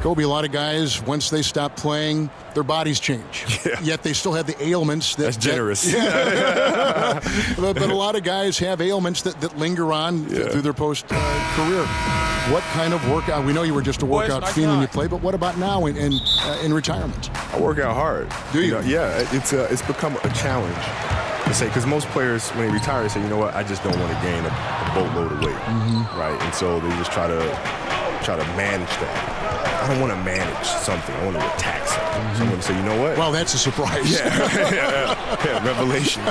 Kobe, a lot of guys, once they stop playing, their bodies change. Yeah. Yet they still have the ailments. That's generous. But a lot of guys have ailments that linger on through their post-career. What kind of workout? We know you were just a workout fiend when you played, but what about now in retirement? I work out hard. Do you? Yeah, it's become a challenge to say, because most players, when they retire, they say, you know what, I just don't want to gain a boatload of weight, right? And so they just try to manage that. I don't want to manage something. I want to attack something. So I'm going to say, you know what? Well, that's a surprise. Yeah, revelation.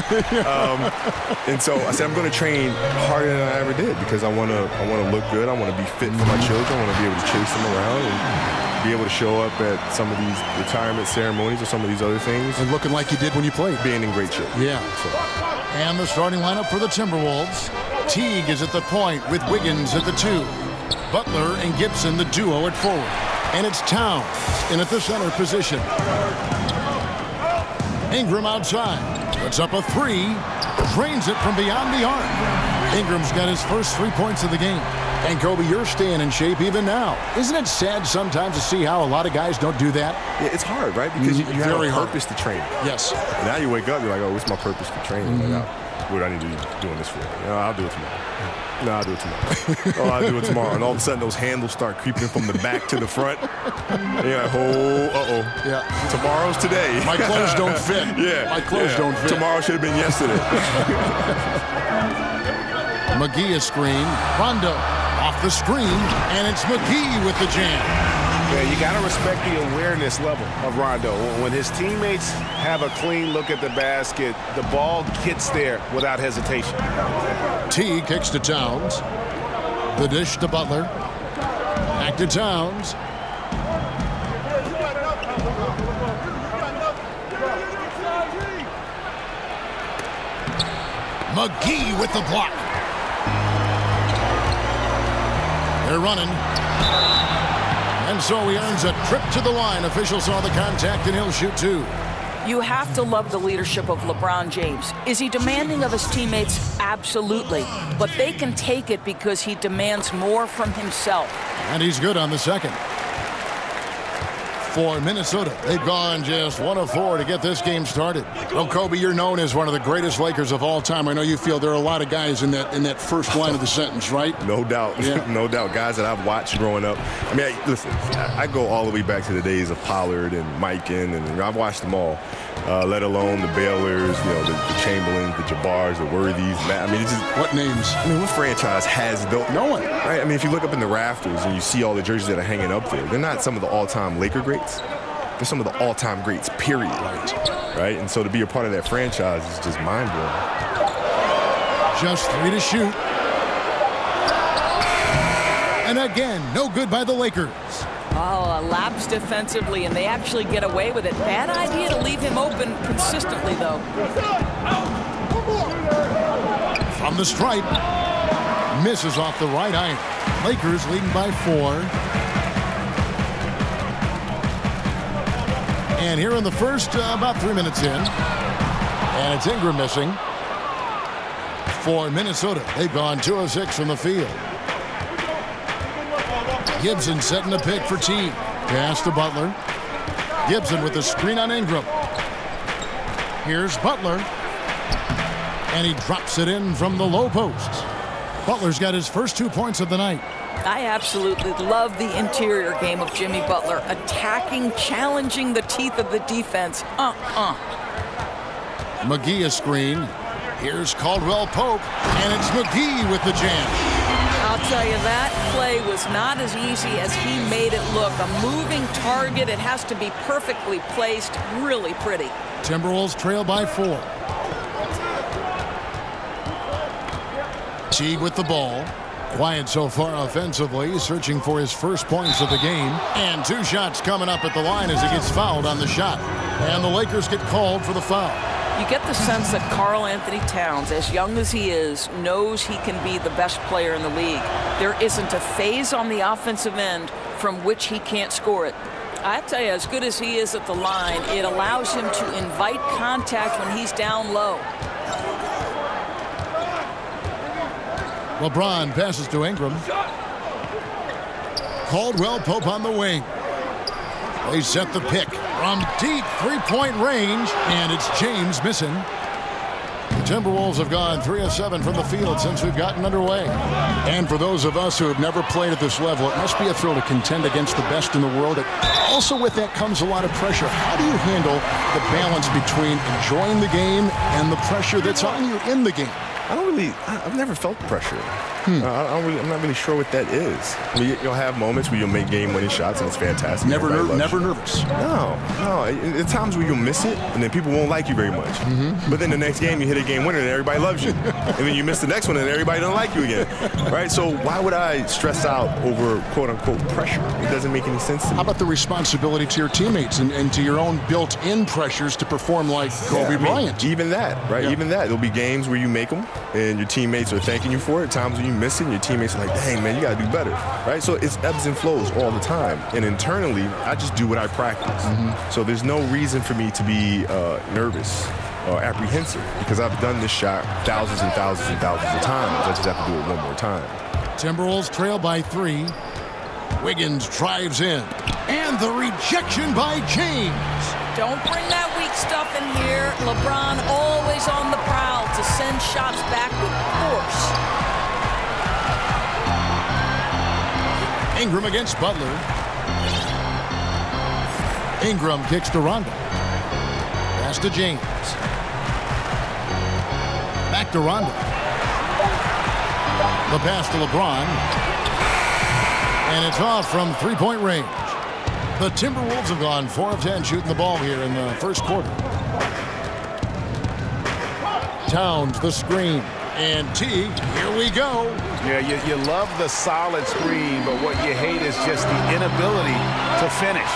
And so I said, I'm going to train harder than I ever did because I want to look good. I want to be fit for my children. I want to be able to chase them around and be able to show up at some of these retirement ceremonies or some of these other things. And looking like you did when you played. Being in great shape. Yeah. So. And the starting lineup for the Timberwolves. Teague is at the point with Wiggins at the 2. Butler and Gibson, the duo at forward. And it's Towns in at the center position. Ingram outside. Puts up a 3. Drains it from beyond the arc. Ingram's got his first 3 points of the game. And Kobe, you're staying in shape even now. Isn't it sad sometimes to see how a lot of guys don't do that? Yeah, it's hard, right? Because you have a purpose to train. Yes. And now you wake up, you're like, oh, what's my purpose for training? Like, what do I need to be doing this for? I'll do it tomorrow. No, I'll do it tomorrow. I'll do it tomorrow. And all of a sudden, those handles start creeping from the back to the front. And you're like, Yeah. Tomorrow's today. My clothes don't fit. Yeah. My clothes don't fit. Tomorrow should have been yesterday. McGee a screen. Rondo off the screen. And it's McGee with the jam. Yeah, you got to respect the awareness level of Rondo. When his teammates have a clean look at the basket, the ball gets there without hesitation. T kicks to Towns. The dish to Butler. Back to Towns. McGee with the block. They're running. And so he earns a trip to the line. Officials saw the contact, and he'll shoot 2. You have to love the leadership of LeBron James. Is he demanding of his teammates? Absolutely. But they can take it because he demands more from himself. And he's good on the second. For Minnesota, they've gone just 1 of 4 to get this game started. Well, Kobe, you're known as one of the greatest Lakers of all time. I know you feel there are a lot of guys in that first line of the sentence, right? No doubt. Yeah. No doubt. Guys that I've watched growing up. I mean, listen, I go all the way back to the days of Pollard and Mikan, and I've watched them all, let alone the Baylors, the Chamberlains, the Jabbars, the Worthies. I mean, it's just, what names? I mean, what franchise has those? No one. Right? I mean, if you look up in the rafters and you see all the jerseys that are hanging up there, they're not some of the all-time Laker greats. They're some of the all-time greats, period. Right? And so to be a part of that franchise is just mind-blowing. Just 3 to shoot. And again, no good by the Lakers. Oh, a lapse defensively, and they actually get away with it. Bad idea to leave him open consistently, though. From the stripe. Misses off the right iron. Lakers leading by 4. And here in the first, about 3 minutes in. And it's Ingram missing. For Minnesota, they've gone 2 of 6 from the field. Gibson setting the pick for T. Pass to Butler. Gibson with the screen on Ingram. Here's Butler. And he drops it in from the low post. Butler's got his first 2 points of the night. I absolutely love the interior game of Jimmy Butler. Attacking, challenging the teeth of the defense. McGee a screen. Here's Caldwell Pope. And it's McGee with the jam. I'll tell you, that play was not as easy as he made it look. A moving target. It has to be perfectly placed. Really pretty. Timberwolves trail by 4. Teague with the ball. Quiet so far offensively, searching for his first points of the game. And 2 shots coming up at the line as he gets fouled on the shot. And the Lakers get called for the foul. You get the sense that Karl-Anthony Towns, as young as he is, knows he can be the best player in the league. There isn't a phase on the offensive end from which he can't score it. I tell you, as good as he is at the line, it allows him to invite contact when he's down low. LeBron passes to Ingram. Caldwell Pope on the wing. They set the pick from deep three-point range, and it's James missing. The Timberwolves have gone 3 of 7 from the field since we've gotten underway. And for those of us who have never played at this level, it must be a thrill to contend against the best in the world. Also with that comes a lot of pressure. How do you handle the balance between enjoying the game and the pressure that's on you in the game? I've never felt pressure. I'm not really sure what that is. I mean, you'll have moments where you'll make game-winning shots, and it's fantastic. Never nervous. No. At times where you'll miss it, and then people won't like you very much. But then the next game, you hit a game winner, and everybody loves you. And then you miss the next one, and everybody don't like you again. Right? So why would I stress out over quote-unquote pressure? It doesn't make any sense to me. How about the responsibility to your teammates and to your own built-in pressures to perform like Kobe Bryant? Even that, right? Yeah. Even that. There'll be games where you make them, and your teammates are thanking you for it. Times when you miss it, and your teammates are like, dang, man, you got to do better, right? So it's ebbs and flows all the time. And internally, I just do what I practice. So there's no reason for me to be nervous or apprehensive because I've done this shot thousands and thousands and thousands of times. I just have to do it one more time. Timberwolves trail by 3. Wiggins drives in. And the rejection by James. Don't bring that weak stuff in here. LeBron always on the prowl to send shots back with force. Ingram against Butler. Ingram kicks to Rondo. Pass to James. Back to Rondo. The pass to LeBron. And it's off from three-point range. The Timberwolves have gone 4 of 10 shooting the ball here in the first quarter. Towns the screen. And T, here we go. Yeah, you love the solid screen, but what you hate is just the inability to finish.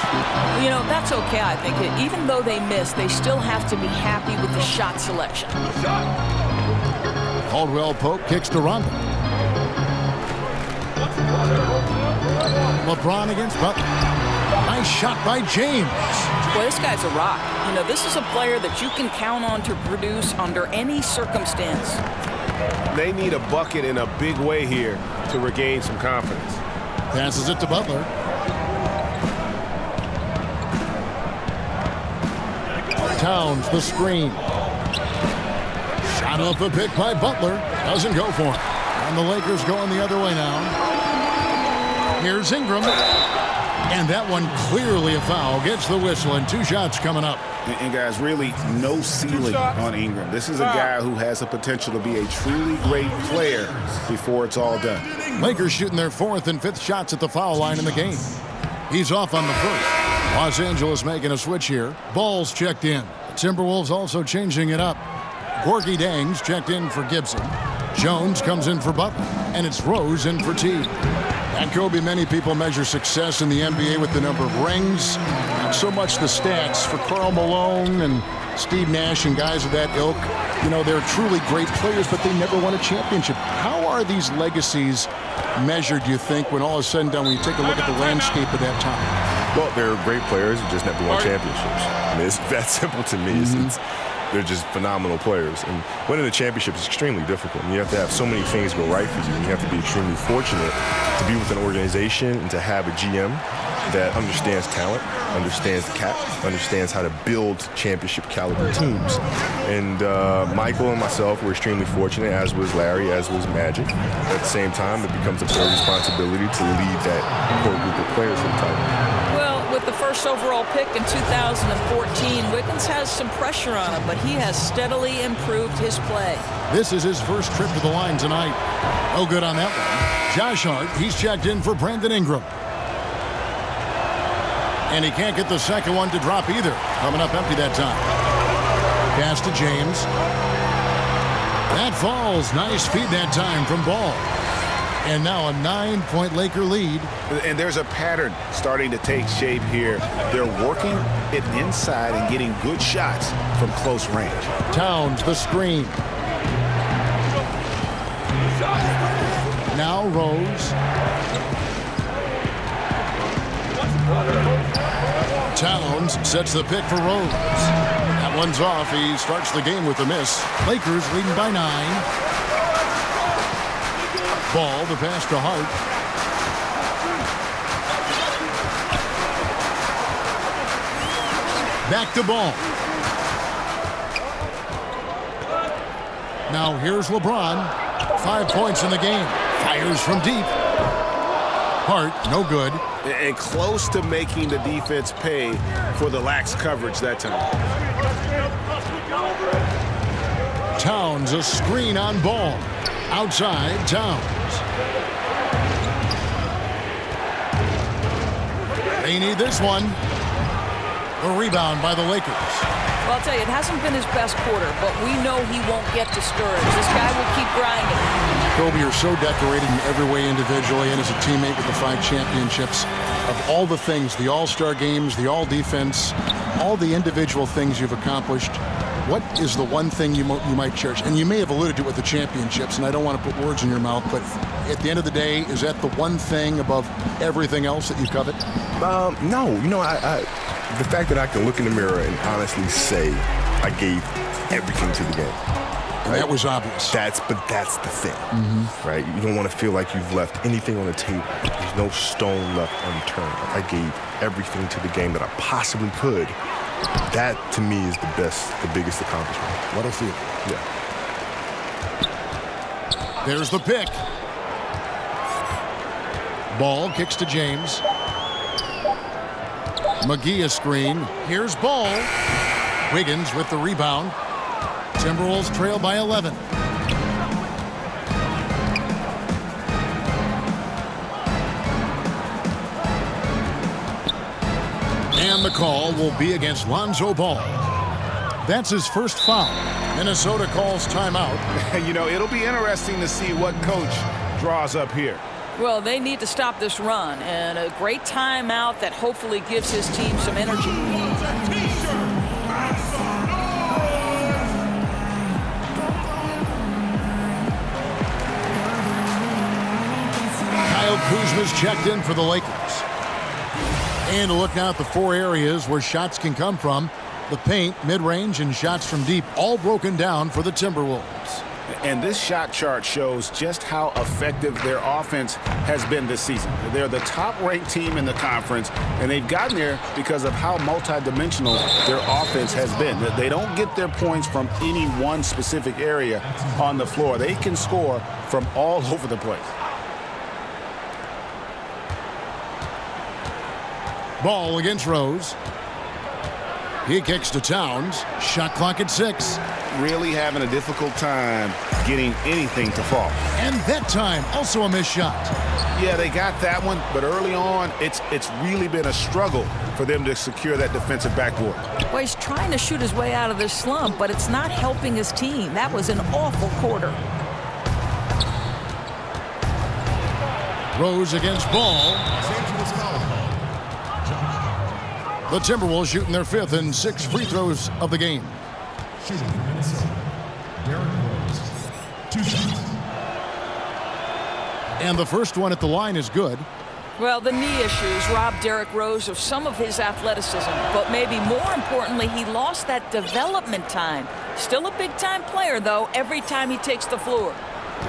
You know, that's okay, I think. Even though they miss, they still have to be happy with the shot selection. Caldwell Pope kicks to Rondo. LeBron against Butler. Nice shot by James. Boy, this guy's a rock. You know, this is a player that you can count on to produce under any circumstance. They need a bucket in a big way here to regain some confidence. Passes it to Butler. Towns the screen. Shot off the pick by Butler. Doesn't go for it. And the Lakers going the other way now. Here's Ingram. And that one clearly a foul. Gets the whistle, and 2 shots coming up. And guys, really no ceiling on Ingram. This is a guy who has the potential to be a truly great player before it's all done. Lakers shooting their 4th and 5th shots at the foul line in the game. He's off on the first. Los Angeles making a switch here. Ball's checked in. The Timberwolves also changing it up. Gorgie Dangs checked in for Gibson. Jones comes in for Butler. And it's Rose in for T. And Kobe, many people measure success in the NBA with the number of rings, not so much the stats. For Karl Malone and Steve Nash and guys of that ilk, you know, they're truly great players, but they never won a championship. How are these legacies measured, do you think, when all is said and done, when you take a look at the landscape of that time? Well, they're great players who just never won championships. I mean, it's that simple to me. They're just phenomenal players. And winning a championship is extremely difficult. And you have to have so many things go right for you. And you have to be extremely fortunate to be with an organization and to have a GM that understands talent, understands the cap, understands how to build championship caliber teams. And Michael and myself were extremely fortunate, as was Larry, as was Magic. At the same time, it becomes a player responsibility to lead that core group of players for the title. With the first overall pick in 2014, Wiggins has some pressure on him, but he has steadily improved his play. This is his first trip to the line tonight. No good on that one. Josh Hart, he's checked in for Brandon Ingram. And he can't get the second one to drop either. Coming up empty that time. Pass to James. That falls. Nice feed that time from Ball. And now a 9-point Laker lead. And there's a pattern starting to take shape here. They're working it inside and getting good shots from close range. Towns the screen. Now Rose. Towns sets the pick for Rose. That one's off. He starts the game with a miss. Lakers leading by 9. Ball, the pass to Hart. Back to ball. Now here's LeBron. 5 points in the game. Fires from deep. Hart, no good. And close to making the defense pay for the lax coverage that time. Towns, a screen on ball. Outside, Towns. They need this one. A rebound by the Lakers. Well, I'll tell you, it hasn't been his best quarter, but we know he won't get discouraged. This guy will keep grinding. Kobe, you're so decorated in every way individually and as a teammate with the 5 championships. Of all the things, the All-Star games, the All-Defense, all the individual things you've accomplished, what is the one thing you might cherish? And you may have alluded to it with the championships, and I don't want to put words in your mouth, but at the end of the day, is that the one thing above everything else that you covet? No. You know, the fact that I can look in the mirror and honestly say I gave everything to the game. And that was obvious. That's the thing, right? You don't want to feel like you've left anything on the table. There's no stone left unturned. I gave everything to the game that I possibly could. That, to me, is the biggest accomplishment. What a feel. Yeah. There's the pick. Ball kicks to James. McGee a screen. Here's Ball. Wiggins with the rebound. Timberwolves trail by 11. And the call will be against Lonzo Ball. That's his first foul. Minnesota calls timeout. You know, it'll be interesting to see what coach draws up here. Well, they need to stop this run, and a great timeout that hopefully gives his team some energy. Kyle Kuzma's checked in for the Lakers. And a look now at the 4 areas where shots can come from. The paint, mid-range, and shots from deep, all broken down for the Timberwolves. And this shot chart shows just how effective their offense has been this season. They're the top-ranked team in the conference, and they've gotten there because of how multidimensional their offense has been. They don't get their points from any one specific area on the floor. They can score from all over the place. Ball against Rose. He kicks to Towns. Shot clock at 6. Really having a difficult time getting anything to fall. And that time, also a missed shot. Yeah, they got that one, but early on, it's really been a struggle for them to secure that defensive backboard. Well, he's trying to shoot his way out of this slump, but it's not helping his team. That was an awful quarter. Rose against Ball. The Timberwolves shooting their 5th and 6th free throws of the game. Shooting for Minnesota, Derrick Rose, 2 shots. And the first one at the line is good. Well, the knee issues robbed Derrick Rose of some of his athleticism, but maybe more importantly, he lost that development time. Still a big-time player, though, every time he takes the floor.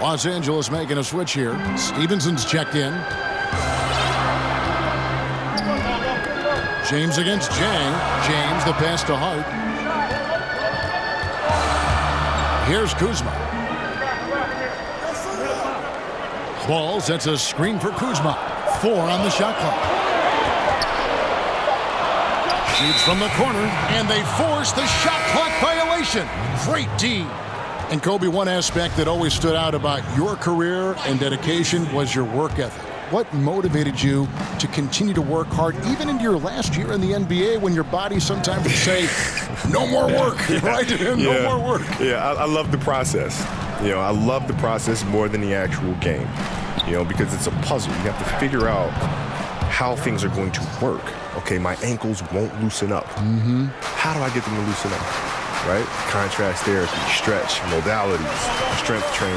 Los Angeles making a switch here. Stevenson's checked in. James against Jang. James, the pass to Hart. Here's Kuzma. Ball sets a screen for Kuzma. 4 on the shot clock. Shoots from the corner, and they force the shot clock violation. Great D. And Kobe, one aspect that always stood out about your career and dedication was your work ethic. What motivated you to continue to work hard, even into your last year in the NBA, when your body sometimes would say, no more work, right? No more work. Yeah, I love the process. You know, I love the process more than the actual game, you know, because it's a puzzle. You have to figure out how things are going to work. Okay, my ankles won't loosen up. How do I get them to loosen up? Right? Contrast therapy, stretch, modalities, strength training.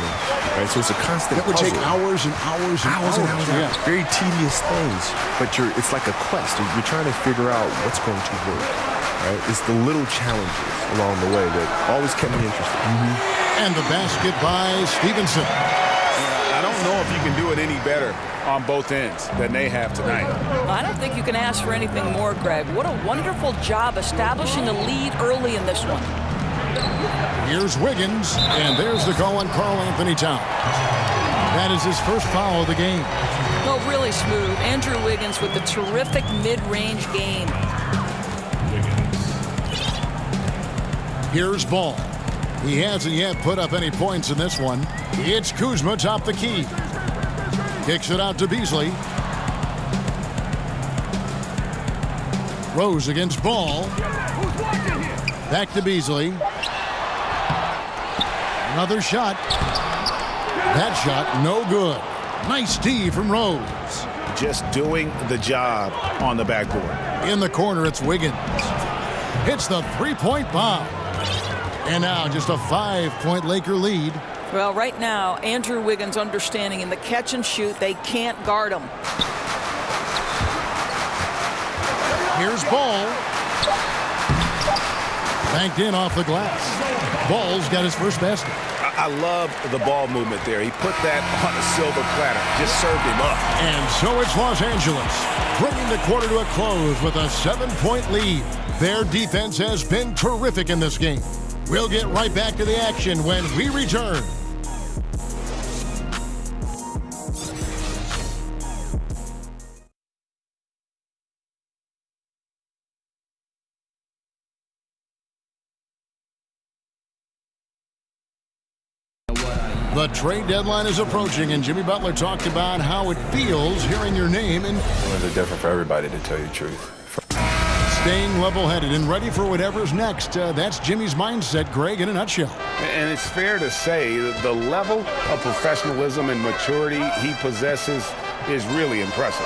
Right? So it's a constant That would puzzle. take hours and hours and hours. Yeah. Very tedious things, but it's like a quest. You're trying to figure out what's going to work. Right? It's the little challenges along the way that always kept me interested. And the basket by Stevenson. I don't don't know if you can do it any better on both ends than they have tonight. I don't think you can ask for anything more, Greg. What a wonderful job establishing a lead early in this one. Here's Wiggins, and there's the call on Karl-Anthony Towns. That is his first foul of the game. Oh, really smooth. Andrew Wiggins with the terrific mid-range game. Here's Ball. He hasn't yet put up any points in this one. It's Kuzma top the key. Kicks it out to Beasley. Rose against Ball. Back to Beasley. Another shot. That shot, no good. Nice D from Rose. Just doing the job on the backboard. In the corner, it's Wiggins. Hits the three-point bomb. And now just a 5-point Laker lead. Well, right now, Andrew Wiggins understanding in the catch and shoot, they can't guard him. Here's Ball. Banked in off the glass. Ball's got his first basket. I love the ball movement there. He put that on a silver platter. Just served him up. And so it's Los Angeles, bringing the quarter to a close with a 7-point lead. Their defense has been terrific in this game. We'll get right back to the action when we return. The trade deadline is approaching, and Jimmy Butler talked about how it feels hearing your name and It's different for everybody, to tell you the truth. staying level-headed and ready for whatever's next. That's Jimmy's mindset, Greg, in a nutshell. And it's fair to say that the level of professionalism and maturity he possesses is really impressive.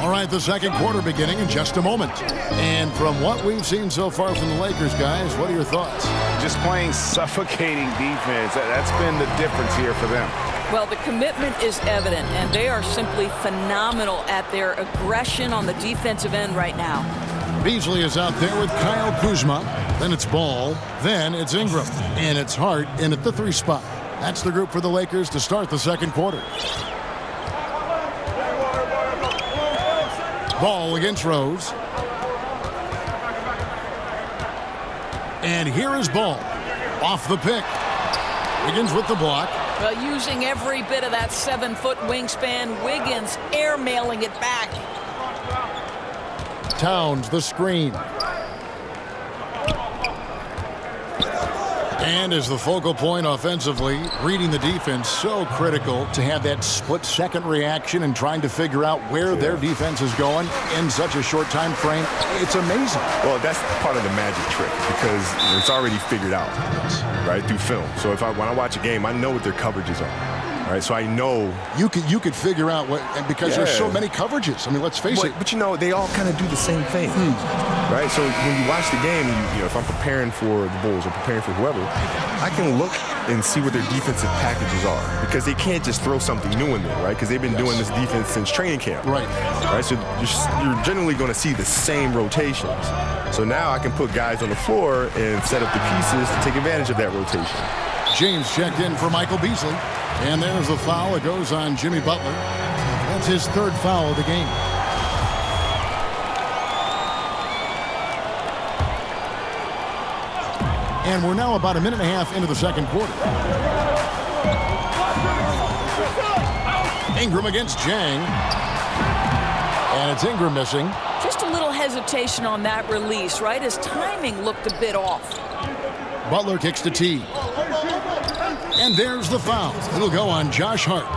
All right, the second quarter beginning in just a moment. And from what we've seen so far from the Lakers, guys, what are your thoughts? Just playing suffocating defense. That's been the difference here for them. Well, the commitment is evident, and they are simply phenomenal at their aggression on the defensive end right now. Beasley is out there with Kyle Kuzma. Then it's Ball. Then it's Ingram. And it's Hart in at the 3 spot. That's the group for the Lakers to start the second quarter. Ball against Rose. And here is Ball. Off the pick. Wiggins with the block. Well, using every bit of that 7-foot wingspan, Wiggins airmailing it back. Towns the screen. And as the focal point offensively, reading the defense, so critical to have that split-second reaction and trying to figure out where their defense is going in such a short time frame. It's amazing. Well, that's part of the magic trick because it's already figured out, right, through film. So when I watch a game, I know what their coverages are. Right, so I know you could figure out what, and because there's so many coverages. I mean, let's face it. But you know, they all kind of do the same thing, right? So when you watch the game, you know, if I'm preparing for the Bulls or preparing for whoever, I can look and see what their defensive packages are because they can't just throw something new in there, right? Because they've been doing this defense since training camp, right? So you're generally going to see the same rotations. So now I can put guys on the floor and set up the pieces to take advantage of that rotation. James checked in for Michael Beasley. And there's the foul. It goes on Jimmy Butler. That's his 3rd foul of the game. And we're now about a minute and a half into the second quarter. Ingram against Jang. And it's Ingram missing. Just a little hesitation on that release, right? His timing looked a bit off. Butler kicks to T. And there's the foul. It'll go on Josh Hart.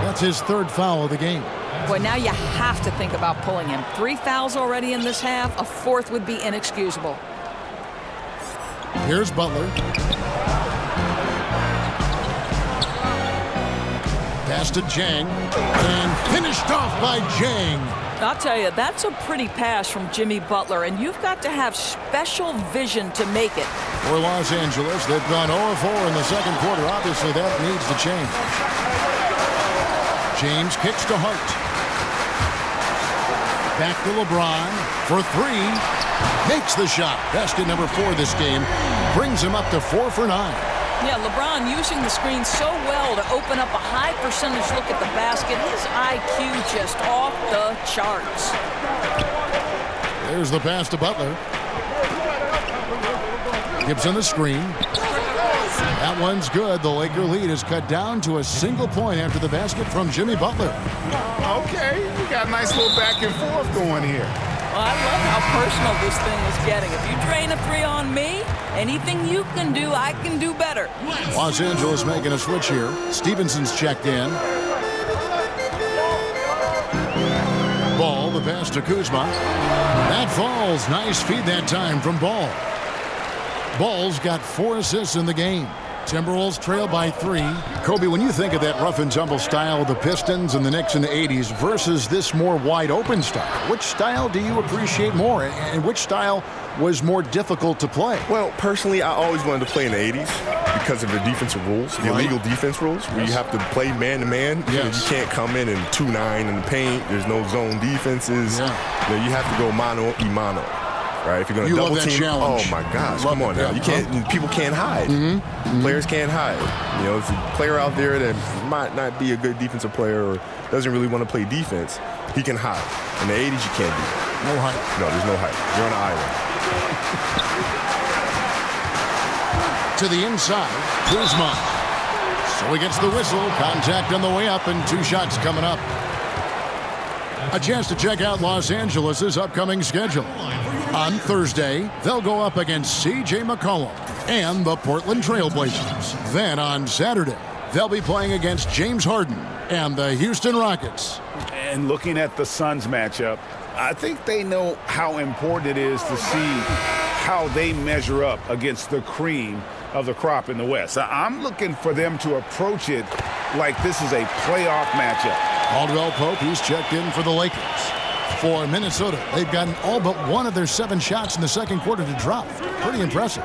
That's his 3rd foul of the game. Boy, now you have to think about pulling him. 3 fouls already in this half. A 4th would be inexcusable. Here's Butler. Pass to Jang. And finished off by Jang. I'll tell you, that's a pretty pass from Jimmy Butler, and you've got to have special vision to make it. For Los Angeles, they've gone 0-4 in the second quarter. Obviously, that needs to change. James kicks to Hart. Back to LeBron for 3. Makes the shot. Basket number 4 this game. Brings him up to 4 for 9. Yeah, LeBron using the screen so well to open up a high percentage look at the basket. His IQ just off the charts. There's the pass to Butler. Gibson the screen. That one's good. The Laker lead is cut down to a single point after the basket from Jimmy Butler. Okay, you got a nice little back and forth going here. Well, I love how personal this thing is getting. If you drain a three on me, anything you can do, I can do better. Los Angeles making a switch here. Stevenson's checked in. Ball, the pass to Kuzma. That falls. Nice feed that time from Ball. Ball's got 4 assists in the game. Timberwolves trail by 3. Kobe, when you think of that rough and tumble style of the Pistons and the Knicks in the 80s versus this more wide open style, which style do you appreciate more, and which style was more difficult to play? Well, personally, I always wanted to play in the 80s because of the defensive rules, the illegal defense rules, where you have to play man-to-man. Yes. You can't come in and 2-9 in the paint. There's no zone defenses. Yeah. You have to go mano-a-mano. Right, if you're going to double love that team, challenge. oh my gosh, Love come on it, now. yeah. You can't. People can't hide. Players can't hide. You know, if a player out there that might not be a good defensive player or doesn't really want to play defense, he can hide. In the 80s, you can't do that. No height. No, there's no height. You're on an island. To the inside, Kuzma. So he gets the whistle. Contact on the way up, and 2 shots coming up. A chance to check out Los Angeles' upcoming schedule. On Thursday, they'll go up against C.J. McCollum and the Portland Trail Blazers. Then on Saturday, they'll be playing against James Harden and the Houston Rockets. And looking at the Suns matchup, I think they know how important it is to see how they measure up against the cream of the crop in the West. I'm looking for them to approach it like this is a playoff matchup. Caldwell Pope, he's checked in for the Lakers. For Minnesota, they've gotten all but 1 of their 7 shots in the second quarter to drop. Pretty impressive.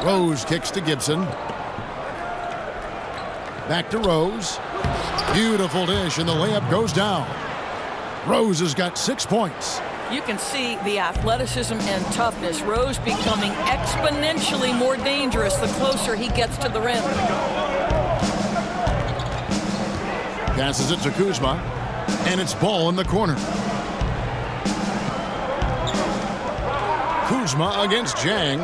Rose kicks to Gibson. Back to Rose. Beautiful dish, and the layup goes down. Rose has got 6 points. You can see the athleticism and toughness. Rose becoming exponentially more dangerous the closer he gets to the rim. Passes it to Kuzma, and it's Ball in the corner. Kuzma against Jang.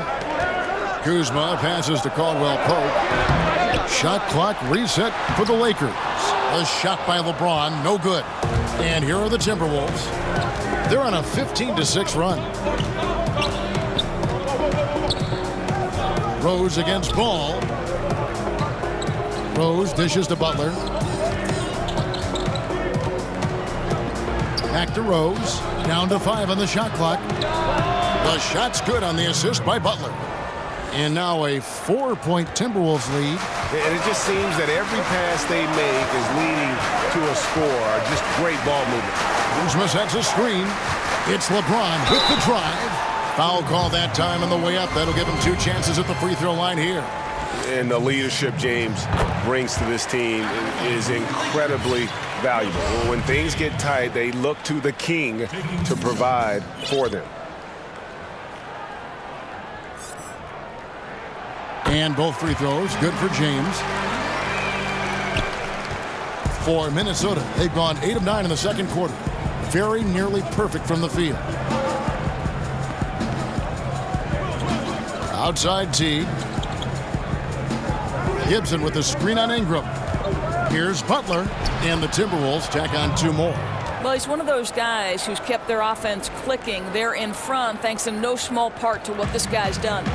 Kuzma passes to Caldwell Pope. Shot clock reset for the Lakers. A shot by LeBron, no good. And here are the Timberwolves. They're on a 15-6 run. Rose against Ball. Rose dishes to Butler. Back to Rose. Down to 5 on the shot clock. The shot's good on the assist by Butler. And now a 4-point Timberwolves lead. And it just seems that every pass they make is leading to a score. Just great ball movement. Kuzma sets a screen. It's LeBron with the drive. Foul call that time on the way up. That'll give him 2 chances at the free throw line here. And the leadership James brings to this team is incredibly valuable. When things get tight, they look to the king to provide for them. And both free throws good for James. For Minnesota, they've gone 8 of 9 in the second quarter. Very nearly perfect from the field. Outside Teague. Gibson with the screen on Ingram. Here's Butler, and the Timberwolves tack on 2 more. Well, he's one of those guys who's kept their offense clicking. They're in front thanks in no small part to what this guy's done.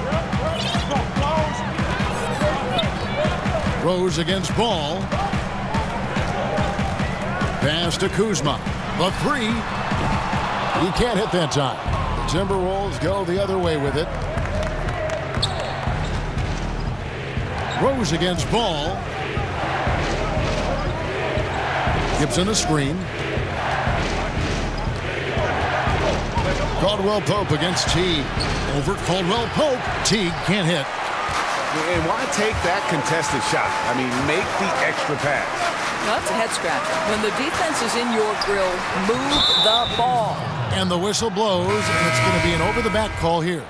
Rose against Ball. Pass to Kuzma. The 3. He can't hit that time. The Timberwolves go the other way with it. Rose against Ball. Gibson the screen. Caldwell Pope against Teague. Over Caldwell Pope. Teague can't hit. And why take that contested shot? I mean, make the extra pass. No, that's a head scratcher. When the defense is in your grill, move the ball. And the whistle blows, and it's going to be an over-the-back call here.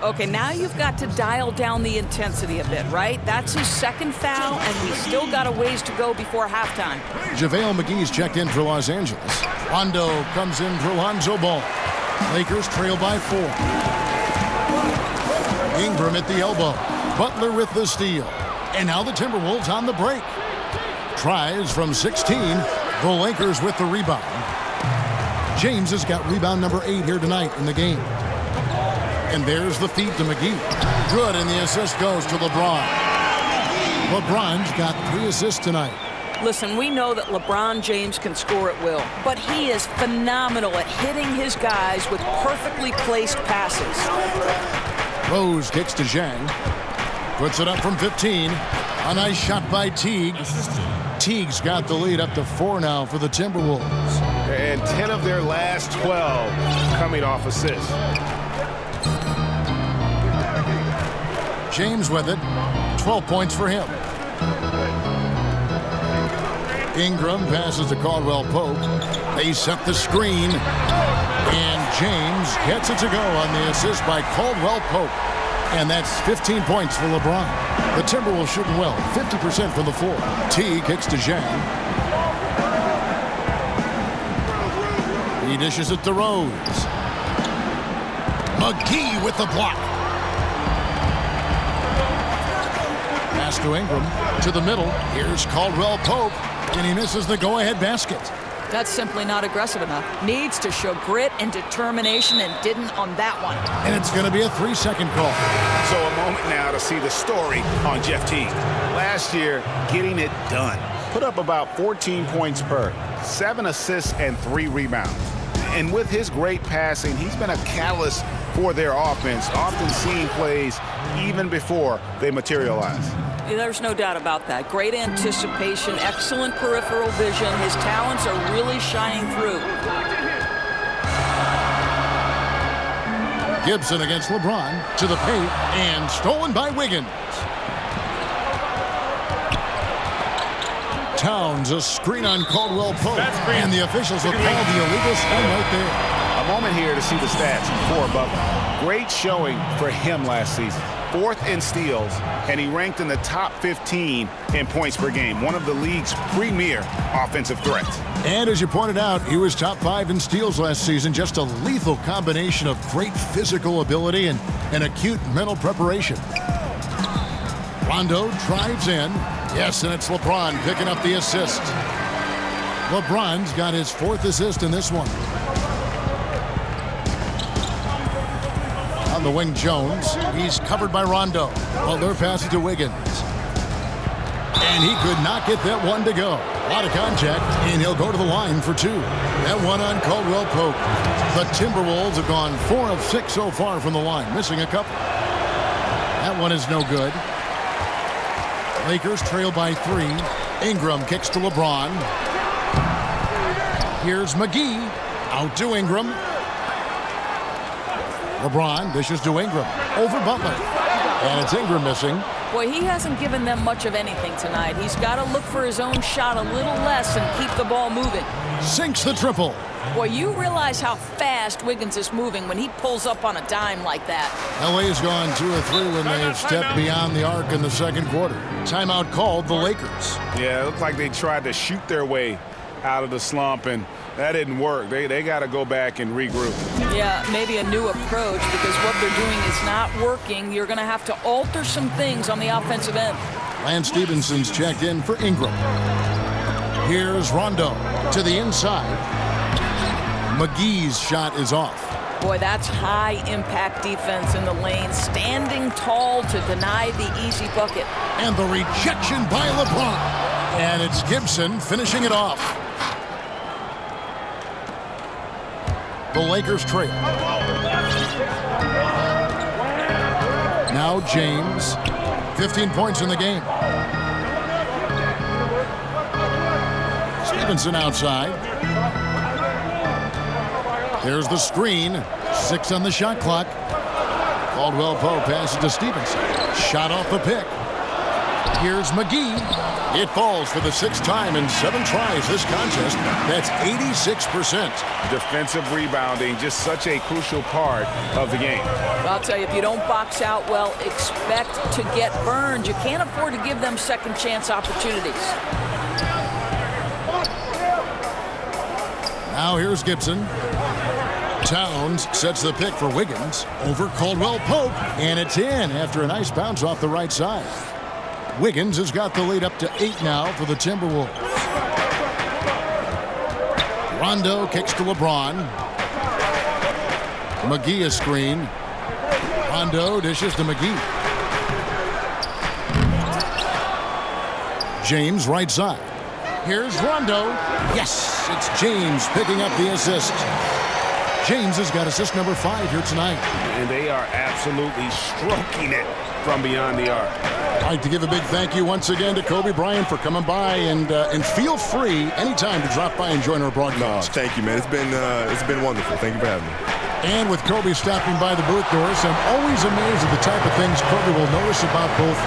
Okay, now you've got to dial down the intensity a bit, right? That's his second foul, and we still got a ways to go before halftime. JaVale McGee's checked in for Los Angeles. Rondo comes in for Lonzo Ball. Lakers trail by 4. Ingram at the elbow. Butler with the steal. And now the Timberwolves on the break. Tries from 16. The Lakers with the rebound. James has got rebound number 8 here tonight in the game. And there's the feed to McGee. Good, and the assist goes to LeBron. LeBron's got 3 assists tonight. Listen, we know that LeBron James can score at will, but he is phenomenal at hitting his guys with perfectly placed passes. Rose kicks to Zhang. Puts it up from 15. A nice shot by Teague. Teague's got the lead up to 4 now for the Timberwolves. And 10 of their last 12 coming off assists. James with it. 12 points for him. Ingram passes to Caldwell Pope. They set the screen. And James gets it to go on the assist by Caldwell Pope. And that's 15 points for LeBron. The Timberwolves shooting well. 50% from the floor. T kicks to Zhang. He dishes it to Rose. McGee with the block. Pass to Ingram. To the middle. Here's Caldwell Pope. And he misses the go-ahead basket. That's simply not aggressive enough. Needs to show grit and determination, and didn't on that one. And it's going to be a 3-second call. So a moment now to see the story on Jeff Teague. Last year, getting it done. Put up about 14 points per, 7 assists and 3 rebounds. And with his great passing, he's been a catalyst for their offense, often seeing plays even before they materialize. There's no doubt about that. Great anticipation, excellent peripheral vision. His talents are really shining through. Gibson against LeBron to the paint and stolen by Wiggins. Towns, a screen on Caldwell Pope, and the officials have called the illegal screen right there. A moment here to see the stats for Butler. Great showing for him last season. 4th in steals, and he ranked in the top 15 in points per game, one of the league's premier offensive threats. And as you pointed out, he was top 5 in steals last season. Just a lethal combination of great physical ability and acute mental preparation. Rondo drives in. Yes, and it's LeBron picking up the assist. LeBron's got his 4th assist in this one. On the wing, Jones. He's covered by Rondo. Butler passes to Wiggins. And he could not get that one to go. A lot of contact, and he'll go to the line for 2. That one on Caldwell Pope. The Timberwolves have gone 4 of 6 so far from the line, missing a couple. That one is no good. Lakers trail by 3. Ingram kicks to LeBron. Here's McGee. Out to Ingram. LeBron dishes to Ingram. Over Butler. And it's Ingram missing. Boy, he hasn't given them much of anything tonight. He's got to look for his own shot a little less and keep the ball moving. Sinks the triple. Boy, you realize how fast Wiggins is moving when he pulls up on a dime like that. LA's gone 2 of 3 when they've stepped beyond the arc in the second quarter. Timeout called the Lakers. Yeah, it looked like they tried to shoot their way out of the slump, and that didn't work. They got to go back and regroup. Yeah, maybe a new approach, because what they're doing is not working. You're going to have to alter some things on the offensive end. Lance Stevenson's checked in for Ingram. Here's Rondo to the inside. McGee's shot is off. Boy, that's high-impact defense in the lane, standing tall to deny the easy bucket. And the rejection by LeBron. And it's Gibson finishing it off. The Lakers trail. Now James, 15 points in the game. Stevenson outside. There's the screen. 6 on the shot clock. Caldwell Pope passes to Stevenson. Shot off the pick. Here's McGee. It falls for the 6th time in 7 tries this contest. That's 86%. Defensive rebounding, just such a crucial part of the game. I'll tell you, if you don't box out well, expect to get burned. You can't afford to give them second chance opportunities. Now here's Gibson. Towns sets the pick for Wiggins over Caldwell Pope, and it's in after a nice bounce off the right side. Wiggins has got the lead up to 8 now for the Timberwolves. Rondo kicks to LeBron. McGee a screen. Rondo dishes to McGee. James right side. Here's Rondo. Yes, it's James picking up the assist. James has got assist number 5 here tonight. And they are absolutely stroking it from beyond the arc. I'd like to give a big thank you once again to Kobe Bryant for coming by, and feel free anytime to drop by and join our broadcast. No, thank you, man. It's been wonderful. Thank you for having me. And with Kobe stopping by the booth, Doris, I'm always amazed at the type of things Kobe will notice about both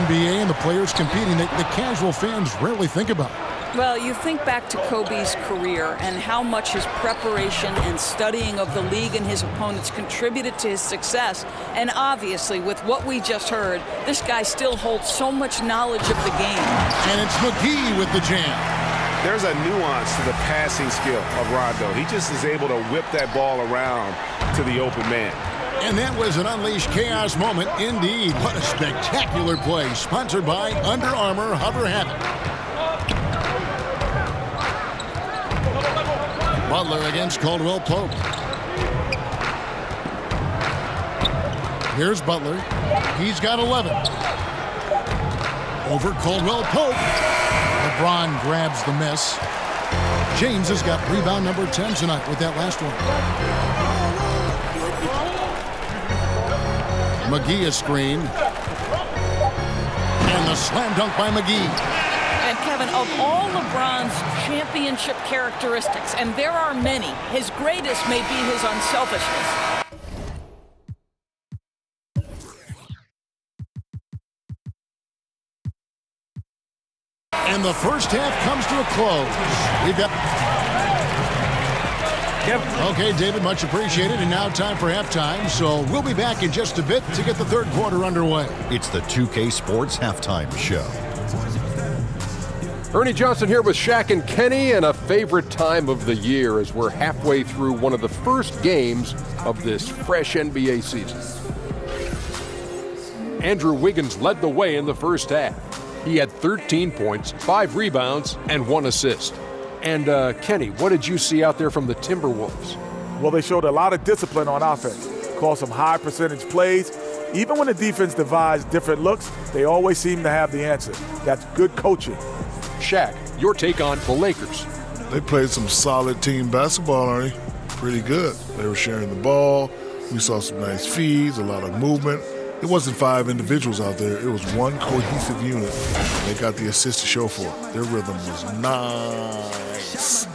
NBA and the players competing that the casual fans rarely think about. Well, you think back to Kobe's career and how much his preparation and studying of the league and his opponents contributed to his success. And obviously, with what we just heard, this guy still holds so much knowledge of the game. And it's McGee with the jam. There's a nuance to the passing skill of Rondo. He just is able to whip that ball around to the open man. And that was an unleashed chaos moment indeed. What a spectacular play. Sponsored by Under Armour Hover Habit. Butler against Caldwell Pope. Here's Butler. He's got 11. Over Caldwell Pope. LeBron grabs the miss. James has got rebound number 10 tonight with that last one. McGee a screen. And the slam dunk by McGee. And Kevin, of all LeBron's championship characteristics, and there are many, his greatest may be his unselfishness. And the first half comes to a close. We've got... Okay, David, much appreciated. And now time for halftime. So we'll be back in just a bit to get the third quarter underway. It's the 2K Sports Halftime Show. Ernie Johnson here with Shaq and Kenny, and a favorite time of the year as we're halfway through one of the first games of this fresh NBA season. Andrew Wiggins led the way in the first half. He had 13 points, 5 rebounds, and 1 assist. And Kenny, what did you see out there from the Timberwolves? Well, they showed a lot of discipline on offense, called some high percentage plays. Even when the defense devised different looks, they always seem to have the answer. That's good coaching. Shaq, your take on the Lakers. They played some solid team basketball, Ernie. Pretty good. They were sharing the ball. We saw some nice feeds, a lot of movement. It wasn't 5 individuals out there. It was one cohesive unit. They got the assist to show for it. Their rhythm was nice.